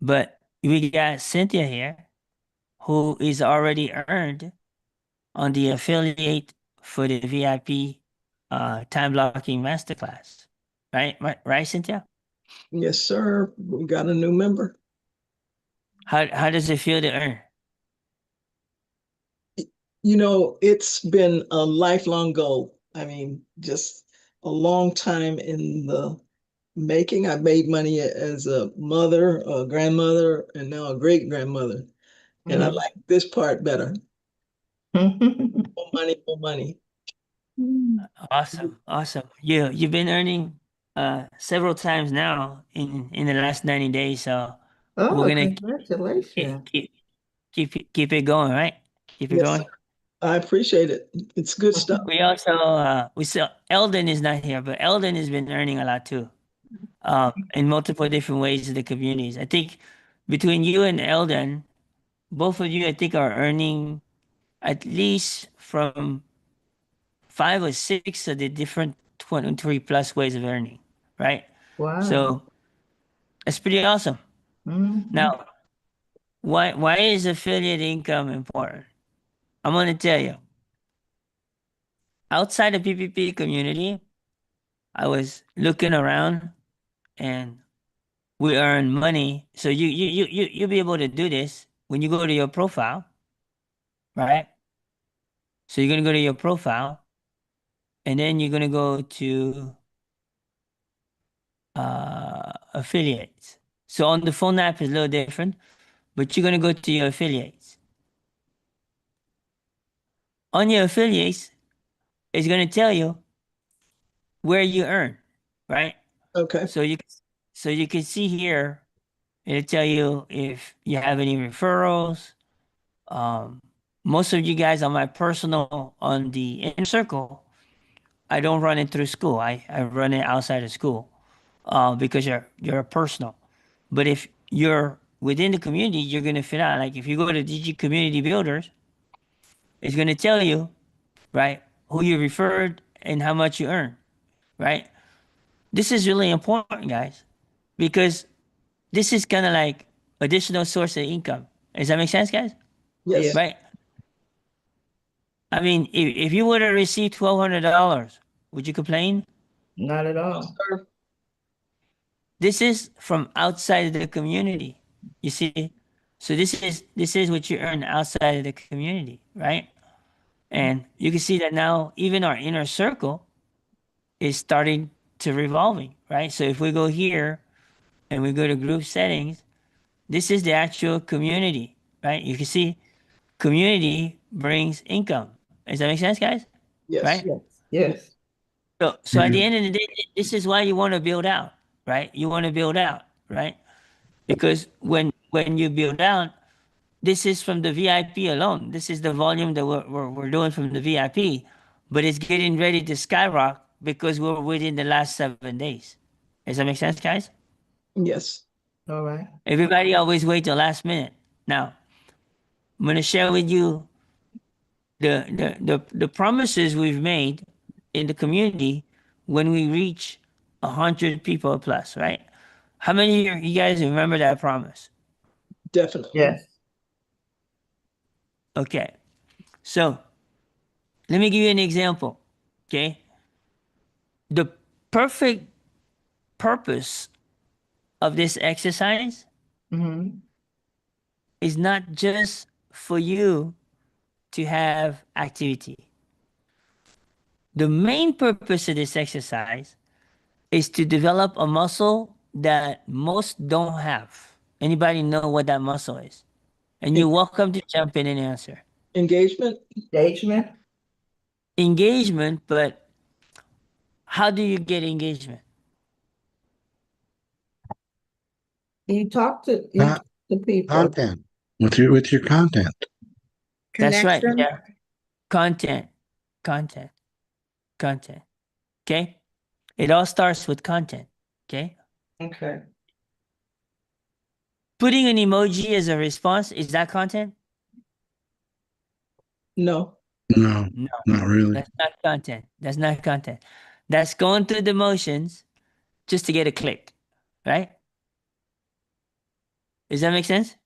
But we got Cynthia here, who is already earned on the affiliate for the VIP time blocking masterclass. Right, Cynthia? Yes, sir. We got a new member. How does it feel to earn? It's been a lifelong goal. I mean, just a long time in the making. I made money as a mother, a grandmother, and now a great grandmother. And I like this part better. More money, more money. Awesome. You've been earning several times now in the last 90 days, so we're Oh, gonna congratulations. keep it going, right? Keep it Yes, sir. going. I appreciate it. It's good stuff. We also we still Eldon is not here, but Eldon has been earning a lot too. In multiple different ways in the communities. I think between you and Eldon, both of you I think are earning at least from 5 or 6 of the different 23 plus ways of earning, right? Wow. So that's pretty awesome. Now, why is affiliate income important? I'm gonna tell you. Outside the PPP community, I was looking around and we earn money. So you'll be able to do this when you go to your profile, right? So you're gonna go to your profile and then you're gonna go to affiliates. So on the phone app is a little different, but you're gonna go to your affiliates. On your affiliates, it's gonna tell you where you earn, right? Okay. So you can see here, it'll tell you if you have any referrals. Um, Most of you guys on my personal on the inner circle, I don't run it through school. I run it outside of school, because you're a personal. But if you're within the community, you're gonna fit out. Like if you go to DG Community Builders, it's gonna tell you, right, who you referred and how much you earn, right? This is really important, guys, because this is kind of like additional source of income. Does that make sense, guys? Yes. Right? I mean, if you would have received $1,200, would you complain? Not at No, all. sir. This is from outside the community. You see? So this is what you earn outside of the community, right? And you can see that now even our inner circle is starting to revolving, right? So if we go here and we go to group settings, this is the actual community, right? You can see community brings income. Does that make sense, guys? Yes. Right? Yes. Yes. So at the end of the day, this is why you want to build out, right? You want to build out, right? Because when you build out, this is from the VIP alone. This is the volume that we're doing from the VIP, but it's getting ready to skyrocket because we're within the last 7 days. Does that make sense, guys? Yes. All right. Everybody always wait till last minute. Now, I'm gonna share with you the promises we've made in the community when we reach 100 people plus, right? How many of you guys remember that promise? Definitely. Yes. Okay, so let me give you an example. Okay, the perfect purpose of this exercise is not just for you to have activity. The main purpose of this exercise is to develop a muscle that most don't have. Anybody know what that muscle is? And you're welcome to jump in and answer. Engagement. Engagement. Engagement, but how do you get engagement? You talk to people. Content with your content. That's right. Connection. Yeah. Content, content, content. Okay. It all starts with content. Okay. Okay. Putting an emoji as a response, is that content? No. No, No, not really. that's not content. That's not content. That's going through the motions just to get a click, right? Does that make sense?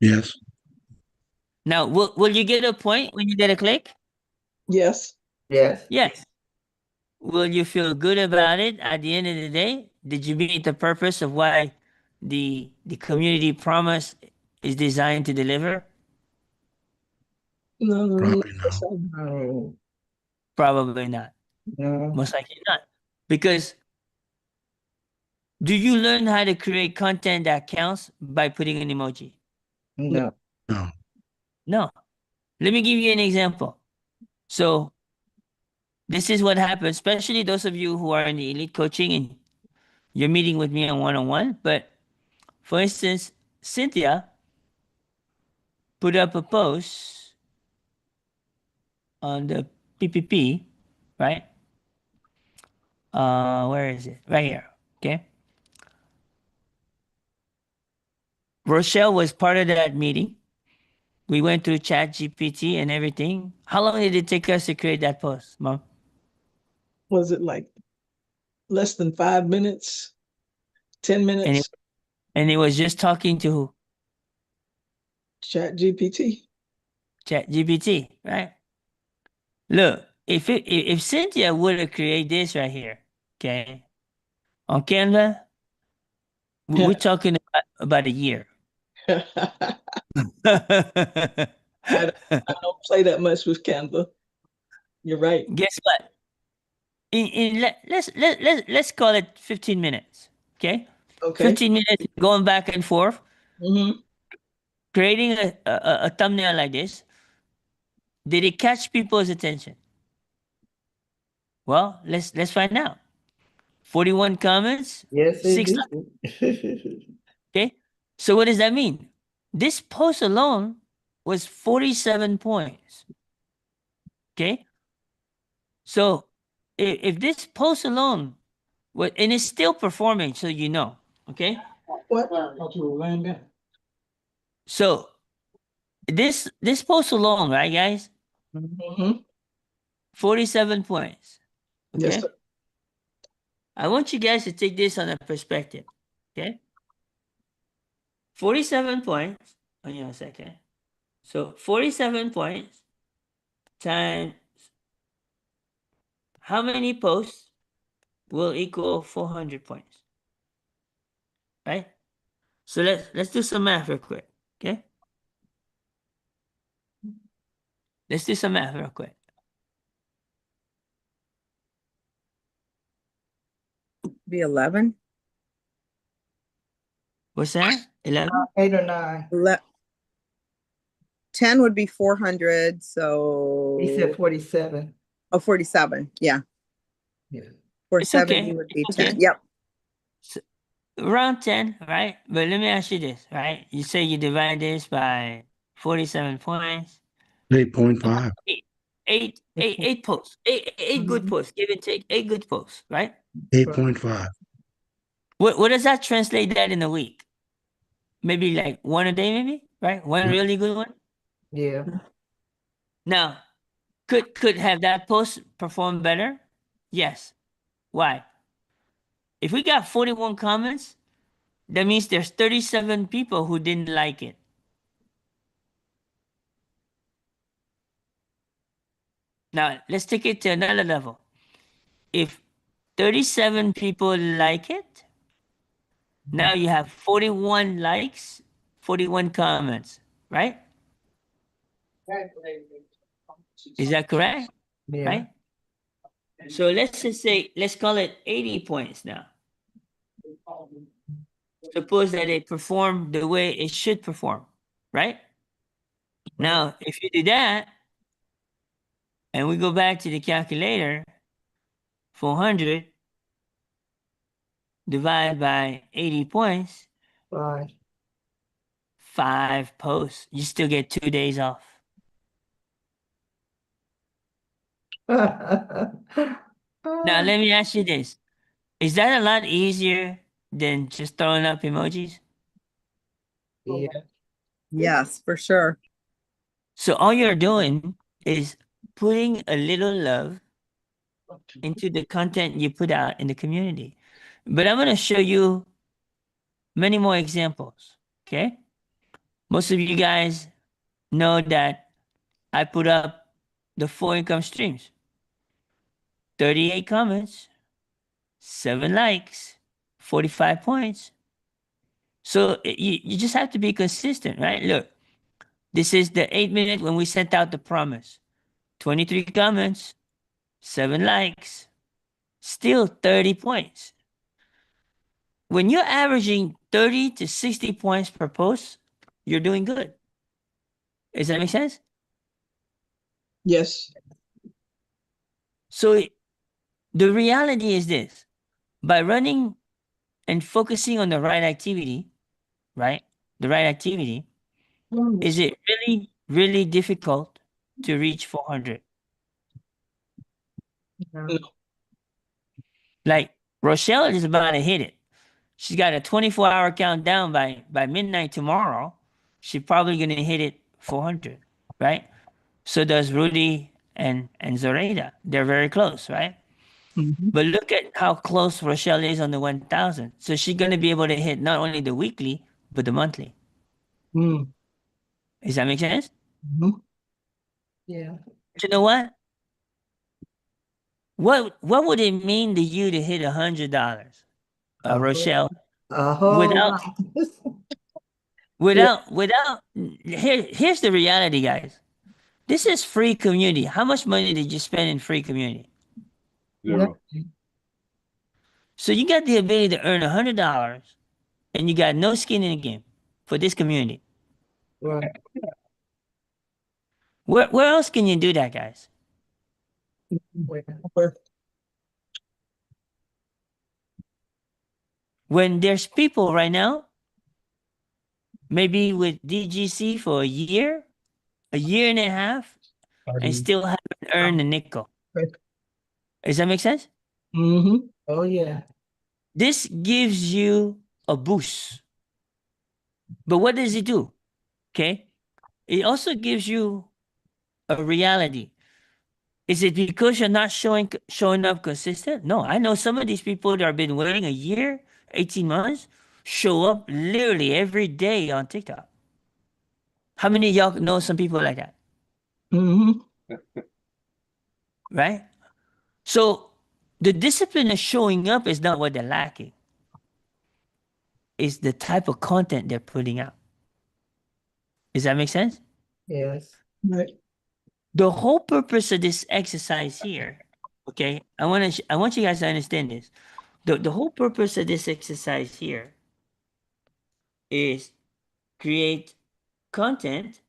Yes. Now, will you get a point when you get a click? Yes. Yes. Yes. Will you feel good about it at the end of the day? Did you meet the purpose of why the community promise is designed to deliver? No, Probably no. yes, No. Probably not. No. Most likely not. Because do you learn how to create content that counts by putting an emoji? No. No. No. Let me give you an example. So this is what happens, especially those of you who are in the elite coaching and you're meeting with me on one-on-one. But for instance, Cynthia put up a post on the PPP, right? Where is it? Right here. Okay. Rochelle was part of that meeting. We went through Chat GPT and everything. How long did it take us to create that post, Mom? was it like less than 5 minutes, 10 And it, minutes? and it was just talking to who? Chat GPT. Chat GPT, right? Look, if Cynthia would have created this right here, okay, on Canva, we're talking about a year. I don't play that much with Canva. You're right. Guess what? Let's call it 15 minutes. Okay, Okay. 15 minutes going back and forth, Hmm. creating a thumbnail like this. Did it catch people's attention? Well, let's find out. 41 comments, Yes, it 6. did. Okay, so what does that mean? This post alone was 47 points. Okay, so if this post alone, and it's still performing, so you know. Okay, What? so this post alone, right, guys? Hmm. 47 points. Yes, Okay, sir. I want you guys to take this on a perspective. Okay, 47 points. Hang on a second. So 47 points times how many posts will equal 400 points, right? So let's do some math real quick. Okay, let's do some math real quick. Be 11. What's that? 11? 8 or 9. 10 would be 400. He So, said 47. 47. Yeah. Yeah. It's 470 okay. would It's be 10. okay. Yep. So, around 10, right? But let me ask you this, right? You say you divide this by 47 points. 8.5. Eight posts. Eight good Mhm. posts. Give and take. 8 good posts, right? 8.5. What does that translate that in a week? Maybe like one a day, maybe, right? One Yeah. really good one. Yeah. Now, could have that post perform better? Yes. Why? If we got 41 comments, that means there's 37 people who didn't like it. Now, let's take it to another level. If 37 people like it, now you have 41 likes, 41 comments, right? Is that correct? Yeah. Right? So let's just say, let's call it 80 points now. Suppose that it performed the way it should perform, right? Now, if you do that, and we go back to the calculator, 400 divided by 80 points, 5. 5 posts. You still get 2 days off. Now, let me ask you this. Is that a lot easier than just throwing up emojis? Yeah. Yes, for sure. So all you're doing is putting a little love into the content you put out in the community. But I'm going to show you many more examples. Okay. Most of you guys know that I put up the 4 income streams. 38 comments, 7 likes, 45 points. So you just have to be consistent, right? Look, this is the 8 minute when we sent out the promise. 23 comments, 7 likes, still 30 points. When you're averaging 30 to 60 points per post, you're doing good. Does that make sense? Yes. So the reality is this: by running and focusing on the right activity, right? The right activity, is it really, really difficult to reach 400? No. No. Like Rochelle is about to hit it. She's got a 24-hour countdown by midnight tomorrow. She's probably gonna hit it 400, right? So does Rudy and Zoraida. They're very close, right? Mhm. But look at how close Rochelle is on the 1,000. So she's gonna be able to hit not only the weekly but the monthly. Mm. Does that make sense? Mhm. Yeah. But you know what? What would it mean to you to hit $100, A whole, Rochelle, a whole without lot. Yeah. without here's the reality, guys. This is free community. How much money did you spend in free community? Zero. So you got the ability to earn $100 and you got no skin in the game for this community. Right. Where else can you do that, guys? Where? Where- When there's people right now, maybe with DGC for a year and a half, and still haven't earned a nickel. Does that make sense? Mhm. Oh, yeah. This gives you a boost. But what does it do? Okay. It also gives you a reality. Is it because you're not showing up consistent? No, I know some of these people that have been waiting a year, 18 months, show up literally every day on TikTok. How many of y'all know some people like that? Mhm. Right? So the discipline of showing up is not what they're lacking. It's the type of content they're putting out. Does that make sense? Yes. Right. The whole purpose of this exercise here, okay? I want you guys to understand this. The whole purpose of this exercise here is create content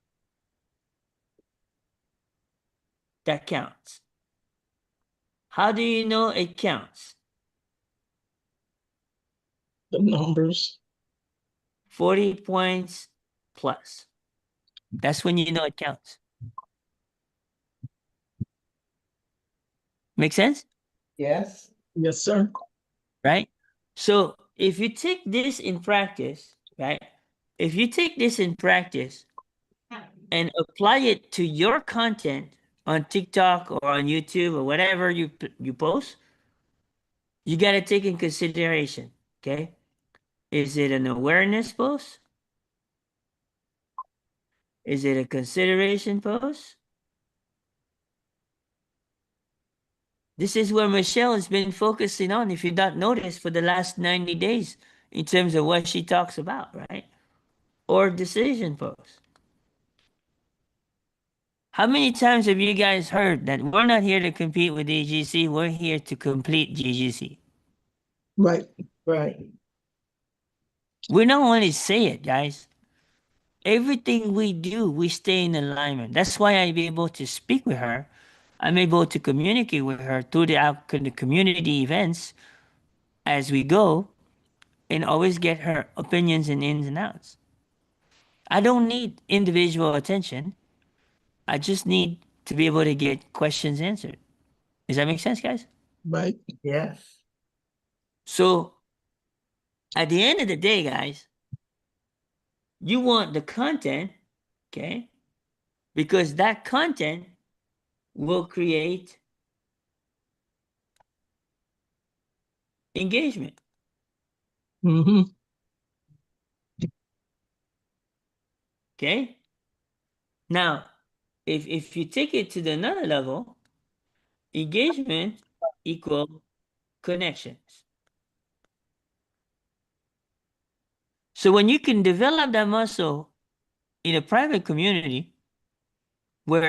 that counts. How do you know it counts? The numbers. 40 points plus. That's when you know it counts. Make sense? Yes. Yes, sir. Right? So if you take this in practice, right? If you take this in practice and apply it to your content on TikTok or on YouTube or whatever you post, you got to take in consideration, okay? Is it an awareness post? Is it a consideration post? This is where Michelle has been focusing on, if you not noticed, for the last 90 days in terms of what she talks about, right? Or decision post. How many times have you guys heard that we're not here to compete with DGC, we're here to complete GGC? Right. Right. We not only say it, guys. Everything we do, we stay in alignment. That's why I'm able to speak with her. I'm able to communicate with her through the community events as we go and always get her opinions and ins and outs. I don't need individual attention. I just need to be able to get questions answered. Does that make sense, guys? Right. Yes. So at the end of the day, guys, you want the content, okay? Because that content will create engagement. Mhm. Okay. Now, if you take it to the another level, engagement equal connections. So when you can develop that muscle in a private community where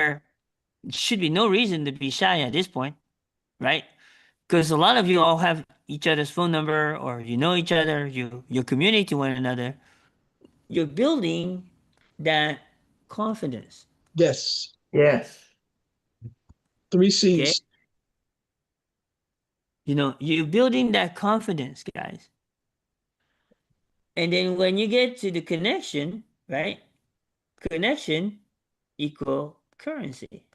there should be no reason to be shy at this point, right? Because a lot of you all have each other's phone number, or you know each other, you communicate to one another. You're building that confidence. Yes. Yes. Three Okay. C's. You know, you're building that confidence, guys. And then when you get to the connection, right? Connection equal currency.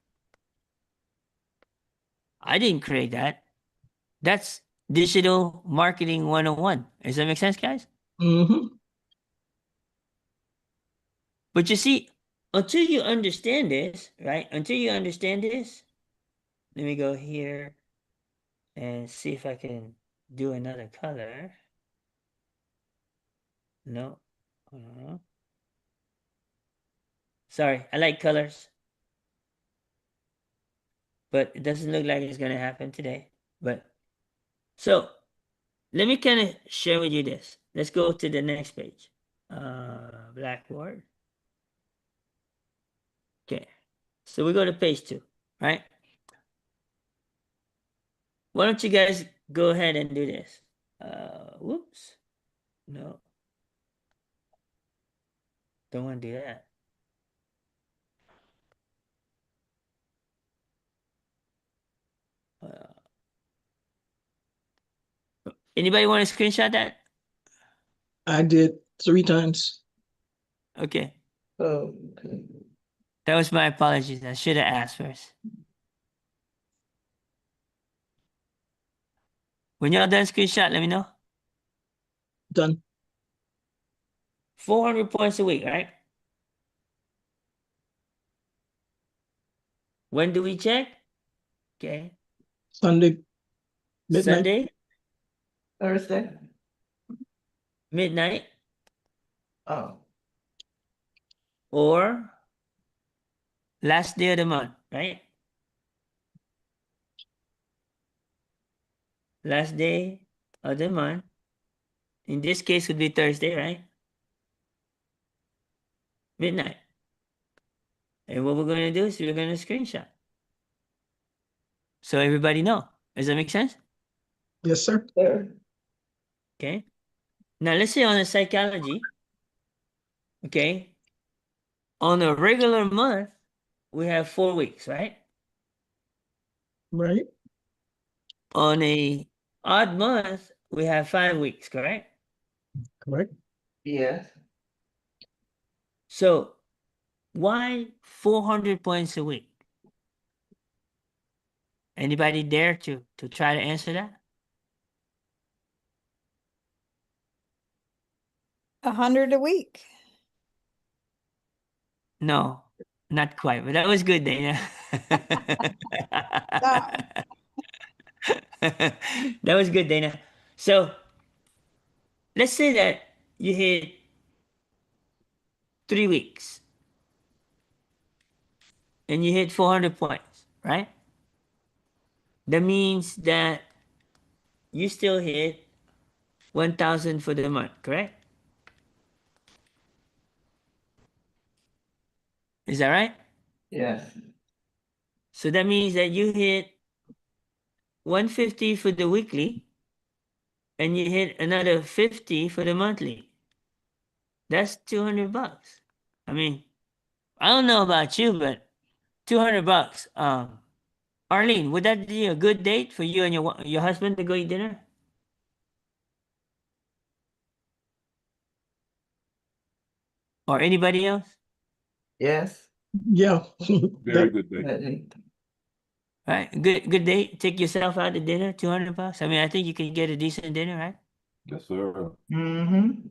I didn't create that. That's digital marketing 101. Does that make sense, guys? Mm-hmm. But you see, until you understand this, right? Until you understand this, let me go here and see if I can do another color. No. Sorry, I like colors. But it doesn't look like it's going to happen today. But so let me kind of share with you this. Let's go to the next page. Blackboard. Okay. So we go to page 2, right? Why don't you guys go ahead and do this? Whoops. No. Don't want to do that. Anybody want to screenshot that? I did 3 times. Okay. Okay. That was my apologies. I should have asked first. When y'all done screenshot, let me know. Done. 400 points a week, right? When do we check? Okay. Sunday, midnight. Sunday, Thursday. midnight, Oh, or last day of the month, right? Last day of the month. In this case would be Thursday, right? Midnight. And what we're going to do is we're going to screenshot. So everybody know. Does that make sense? Yes, sir. there. Okay. Now let's say on a psychology, okay, on a regular month, we have 4 weeks, right? Right. On a odd month, we have 5 weeks, correct? Correct. Yes. So why 400 points a week? Anybody dare to try to answer that? 100 a week. No, not quite, but that was good, Dana. That was good, Dana. So let's say that you hit 3 weeks and you hit 400 points, right? That means that you still hit 1,000 for the month, correct? Is that right? Yes. So that means that you hit 150 for the weekly and you hit another 50 for the monthly. That's 200 bucks. I mean, I don't know about you, but 200 bucks. Arlene, would that be a good date for you and your husband to go eat dinner? Or anybody else? Yes. Yeah. Very good day. Right? Good date. Take yourself out to dinner, 200 bucks. I mean, I think you can get a decent dinner, right? Yes, sir. Mm-hmm.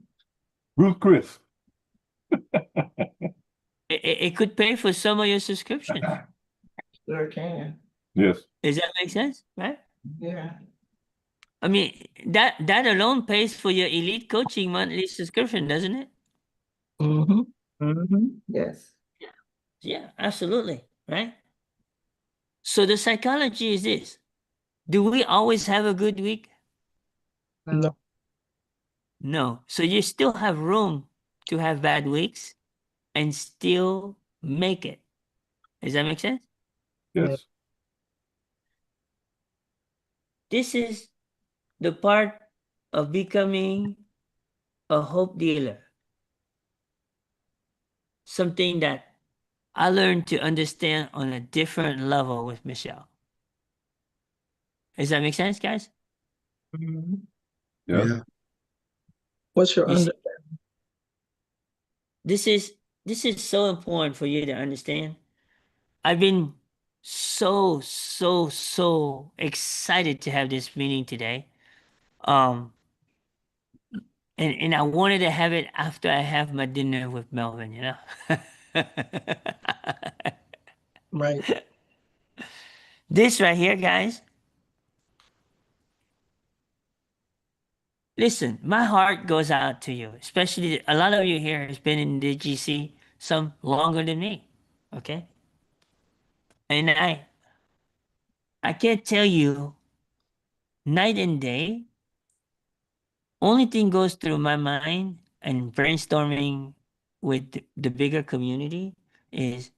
Ruth Chris. It could pay for some of your subscriptions. Sure can. Yes. Does that make sense? Right? Yeah. I mean, that alone pays for your elite coaching monthly subscription, doesn't it? Mm-hmm. Yes. Yeah, absolutely. Right. So the psychology is this. Do we always have a good week? No. No. So you still have room to have bad weeks and still make it. Does that make sense? Yes. This is the part of becoming a hope dealer. Something that I learned to understand on a different level with Michelle. Does that make sense, guys? Mhm. Yes. Yeah. What's your You see, under? this is so important for you to understand. I've been so excited to have this meeting today. Um, and I wanted to have it after I have my dinner with Melvin, you know? Right. This right here, guys. Listen, my heart goes out to you, especially a lot of you here has been in the GC some longer than me. Okay? And I can't tell you night and day. Only thing goes through my mind and brainstorming with the bigger community is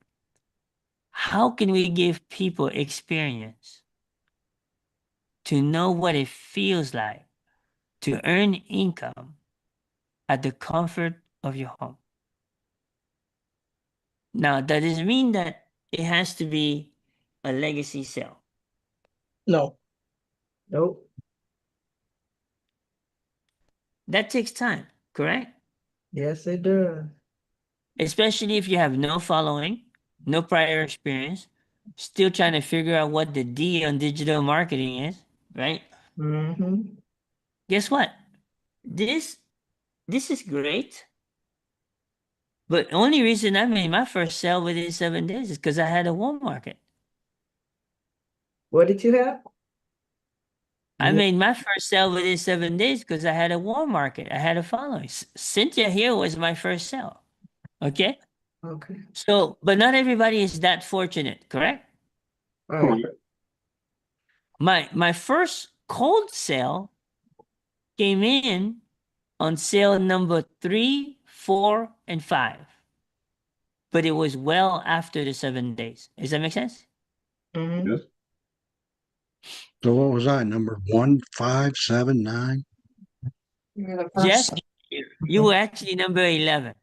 how can we give people experience to know what it feels like to earn income at the comfort of your home. Now, that doesn't mean that it has to be a legacy sale. No. Nope. That takes time, correct? Yes, it does. Especially if you have no following, no prior experience, still trying to figure out what the D on digital marketing is, right? Mm-hmm. Guess what? This this is great. But only reason I made my first sale within 7 days is because I had a warm market. What did you have? I Yeah. made my first sale within 7 days because I had a warm market. I had a following. Cynthia here was my first sale. Okay. Okay. So, but not everybody is that fortunate, correct? Right. My first cold sale came in on sale number 3, 4, and 5. But it was well after the 7 days. Does that make sense? Mm-hmm. Yes. So what was I, number 1, 5, 7, 9? Jeff, you were actually number 11.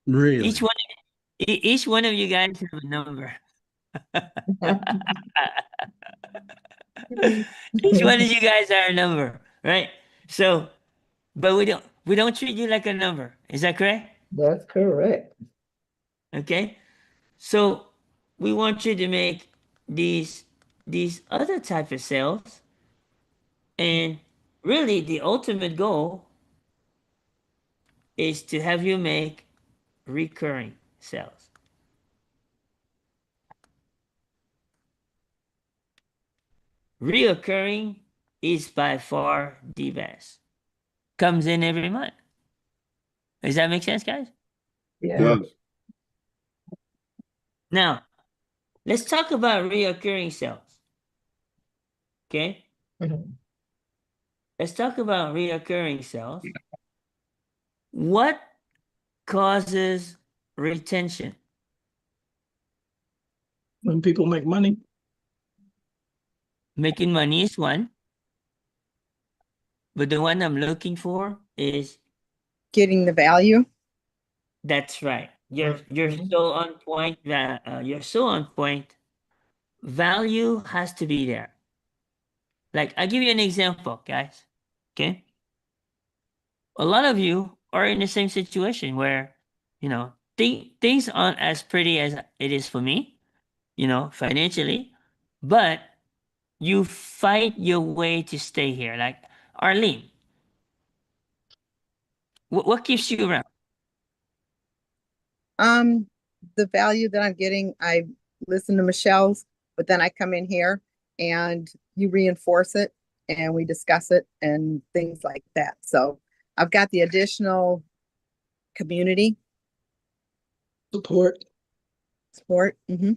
Really? Each one, each one of you guys have a number. Each one of you guys are a number, right? So, but we don't treat you like a number. Is that correct? That's correct. Okay. So we want you to make these other type of sales, and really the ultimate goal is to have you make recurring sales. Reoccurring is by far the best. Comes in every month. Does that make sense, guys? Yeah. Does. Now, let's talk about reoccurring sales. Okay? Mhm. Let's talk about reoccurring sales. What causes retention? When people make money. Making money is one, but the one I'm looking for is Getting the value. that's right. You're Mhm. so on point that you're so on point. Value has to be there. Like I'll give you an example, guys. Okay, a lot of you are in the same situation where things aren't as pretty as it is for me, financially, but you fight your way to stay here. Like Arlene, what keeps you around? The value that I'm getting, I listen to Michelle's, but then I come in here and you reinforce it and we discuss it and things like that. So I've got the additional community Support. support. Hmm.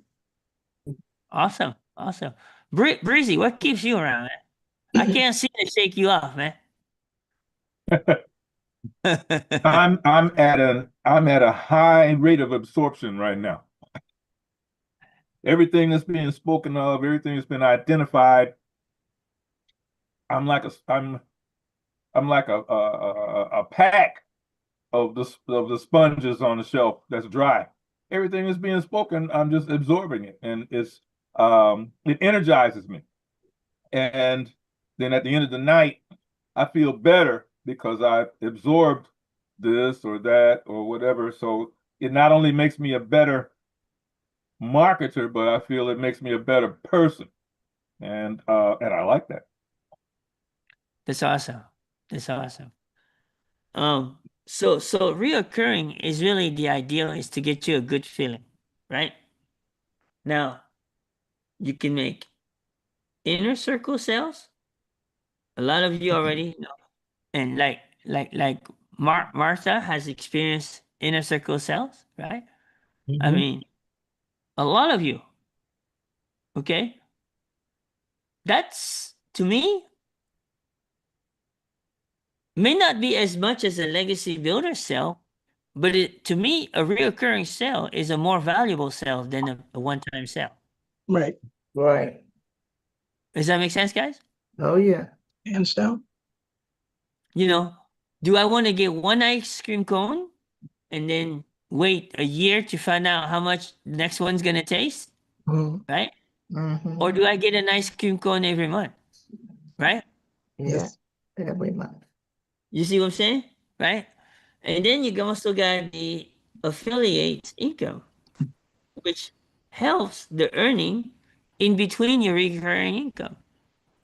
Awesome. Awesome. Breezy, what keeps you around, man? I can't seem to shake you off, man. I'm at a high rate of absorption right now. Everything that's being spoken of, everything that's been identified, I'm like a pack of the sponges on the shelf that's dry. Everything that's being spoken, I'm just absorbing it, and it energizes me. And then at the end of the night, I feel better because I've absorbed this or that or whatever. So it not only makes me a better marketer, but I feel it makes me a better person. And I like that. That's awesome. That's awesome. So reoccurring is really the ideal is to get you a good feeling, right? Now, you can make inner circle sales. A lot of you already know. And like Martha has experienced inner circle sales, right? I Mhm. mean, a lot of you. Okay? That's to me may not be as much as a legacy builder sale, but to me, a reoccurring sale is a more valuable sale than a one-time sale. Right. Right. Does that make sense, guys? Oh, yeah. Hands down. You know, do I want to get one ice cream cone and then wait a year to find out how much the next one's gonna taste, Mhm. right? Mhm. Or do I get an ice cream cone every month, right? Yeah, Yes. every month. You see what I'm saying, right? And then you also got the affiliate income, which helps the earning in between your recurring income.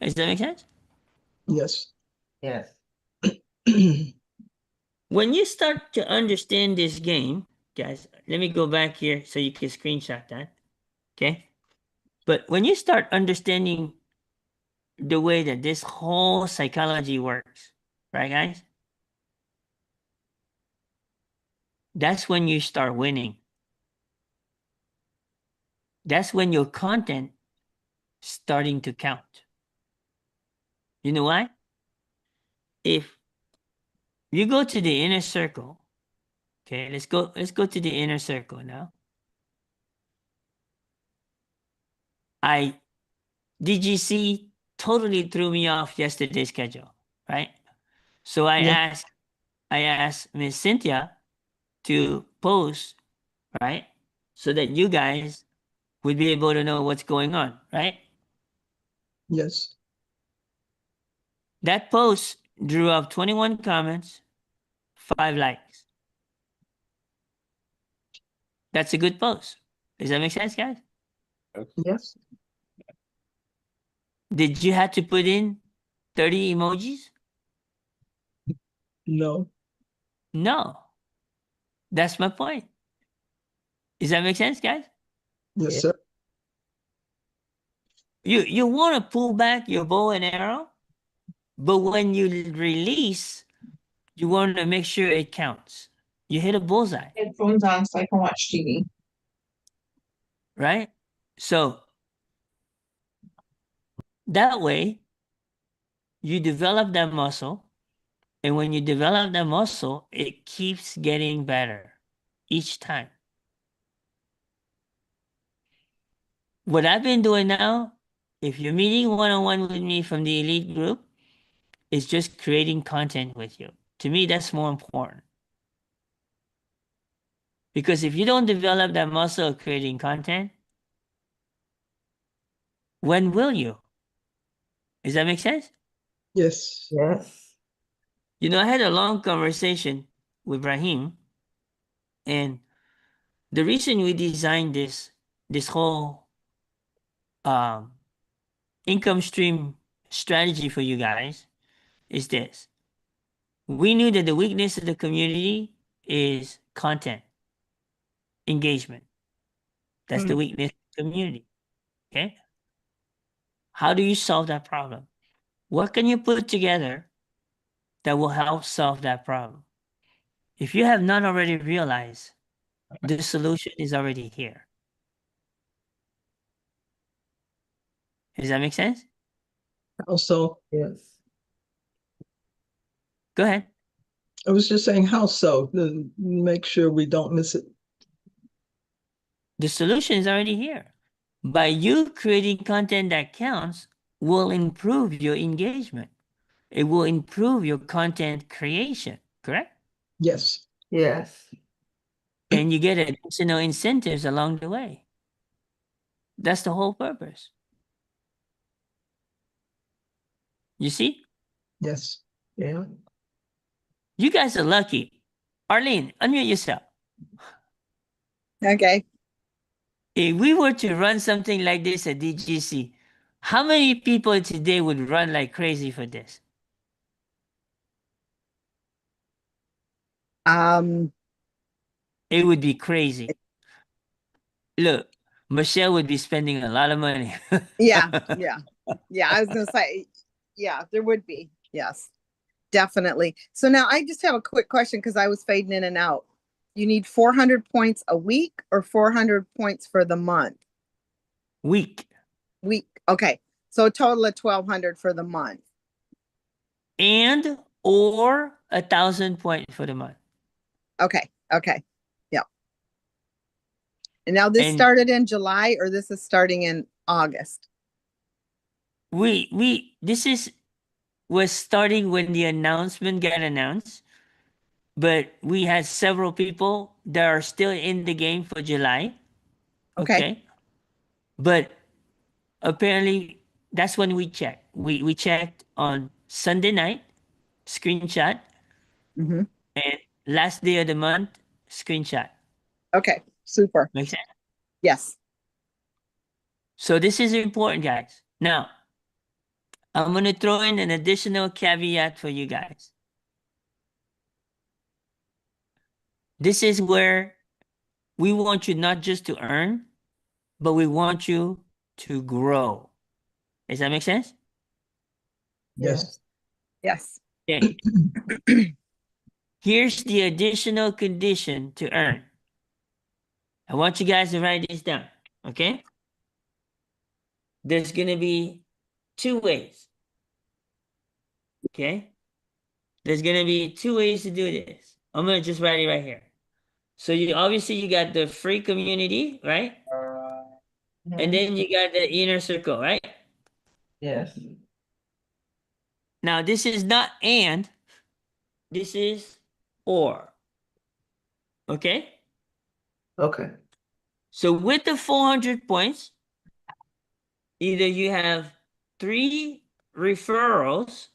Does that make sense? Yes. Yes. When you start to understand this game, guys, let me go back here so you can screenshot that. Okay. But when you start understanding the way that this whole psychology works, right, guys? That's when you start winning. That's when your content starting to count. You know why? If you go to the inner circle, okay, let's go to the inner circle now. DGC totally threw me off yesterday's schedule, right? So Yeah. I asked Miss Cynthia to post, right? So that you guys would be able to know what's going on, right? Yes. That post drew up 21 comments, 5 likes. That's a good post. Does that make sense, guys? Yes. Did you have to put in 30 emojis? No. No. That's my point. Does that make sense, guys? Yes, Yeah. sir. You want to pull back your bow and arrow, but when you release, you want to make sure it counts. You hit a bullseye, Headphones on so I can watch TV. right? So that way, you develop that muscle. And when you develop that muscle, it keeps getting better each time. What I've been doing now, if you're meeting one-on-one with me from the elite group, is just creating content with you. To me, that's more important. Because if you don't develop that muscle of creating content, when will you? Does that make sense? Yes. Yes. You know, I had a long conversation with Brahim, and the reason we designed this whole income stream strategy for you guys is this. We knew that the weakness of the community is content, engagement. That's the weakness of the community. Okay. How do you solve that problem? What can you put together that will help solve that problem? If you have not already realized, the solution is already here. Does that make sense? Also, Yes. Go ahead. I was just saying how so, to make sure we don't miss it. The solution is already here. By you creating content that counts will improve your engagement. It will improve your content creation, correct? Yes, Yes. And you get additional incentives along the way. That's the whole purpose. You see? yes. Yeah. You guys are lucky. Arlene, unmute yourself. Okay. If we were to run something like this at DGC, how many people today would run like crazy for this? It would be crazy. Look, Michelle would be spending a lot of money. Yeah, yeah. Yeah, I was gonna say, yeah, there would be. Yes, definitely. So now I just have a quick question because I was fading in and out. You need 400 points a week or 400 points for the month? Week. Week. Okay. So a total of 1,200 for the month. And or 1,000 points for the month. Okay. Okay. Yep. And now this And started in July or this is starting in August? this was starting when the announcement got announced, but we had several people that are still in the game for July. Okay. Okay. But apparently that's when we checked. We checked on Sunday night, screenshot, Mm-hmm. and last day of the month, screenshot. Okay. Super. Make sense? Yes. So this is important, guys. Now, I'm going to throw in an additional caveat for you guys. This is where we want you not just to earn, but we want you to grow. Does that make sense? Yes. Yes. Okay. Here's the additional condition to earn. I want you guys to write this down, okay? There's going to be two ways, okay? There's going to be two ways to do this. I'm going to just write it right here. So you obviously you got the free community, right? And Mhm. then you got the inner circle, right? Yes. Now this is not and, this is or. Okay? Okay. So with the 400 points, either you have 3 referrals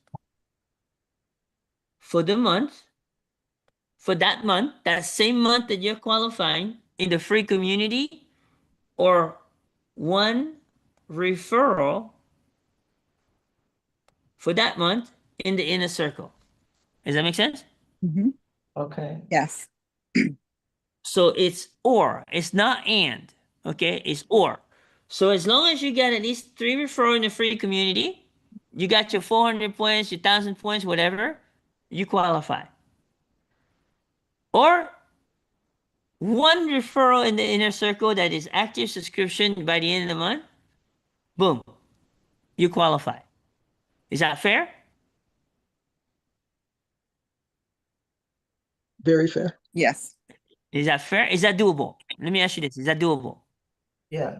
for the month, for that month, that same month that you're qualifying in the free community, or 1 referral for that month in the inner circle. Does that make sense? Mm-hmm. Okay. Yes. So it's or, it's not and, okay? It's or. So as long as you get at least 3 referrals in the free community, you got your 400 points, your 1,000 points, whatever, you qualify. Or 1 referral in the inner circle that is active subscription by the end of the month, boom, you qualify. Is that fair? Very fair. Yes. Is that fair? Is that doable? Let me ask you this. Is that doable? Yeah.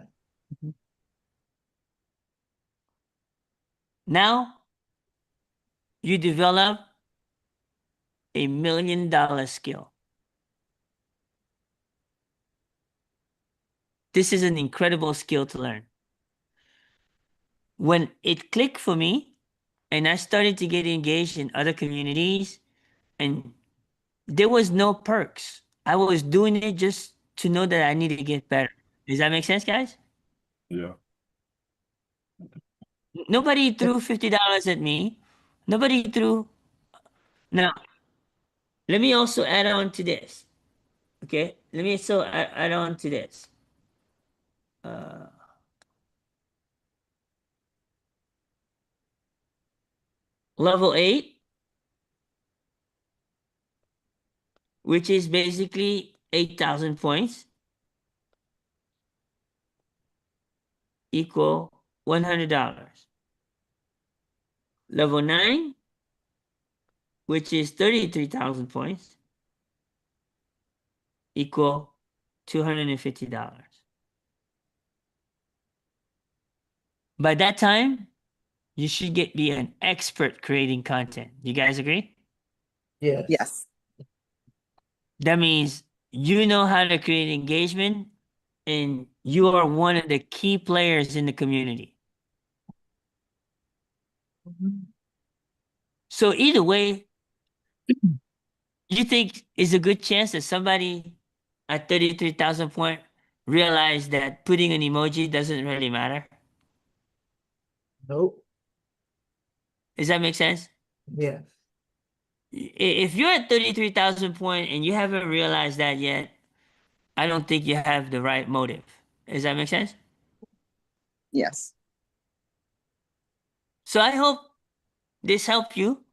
Now you develop $1 million skill. This is an incredible skill to learn. When it clicked for me and I started to get engaged in other communities, and there was no perks. I was doing it just to know that I need to get better. Does that make sense, guys? Yeah. Nobody threw $50 at me. Nobody threw. Now, let me also add on to this. Okay, let me also add on to this. Level 8. which is basically 8,000 points, equal $100. Level 9, which is 33,000 points, equal $250. By that time, you should be an expert creating content. You guys agree? Yes. Yes. That means you know how to create engagement and you are one of the key players in the community. Mhm. So either way, you think is a good chance that somebody at 33,000 point realize that putting an emoji doesn't really matter? Nope. Does that make sense? Yes. If you're at 33,000 point and you haven't realized that yet, I don't think you have the right motive. Does that make sense? Yes. So I hope this helped you.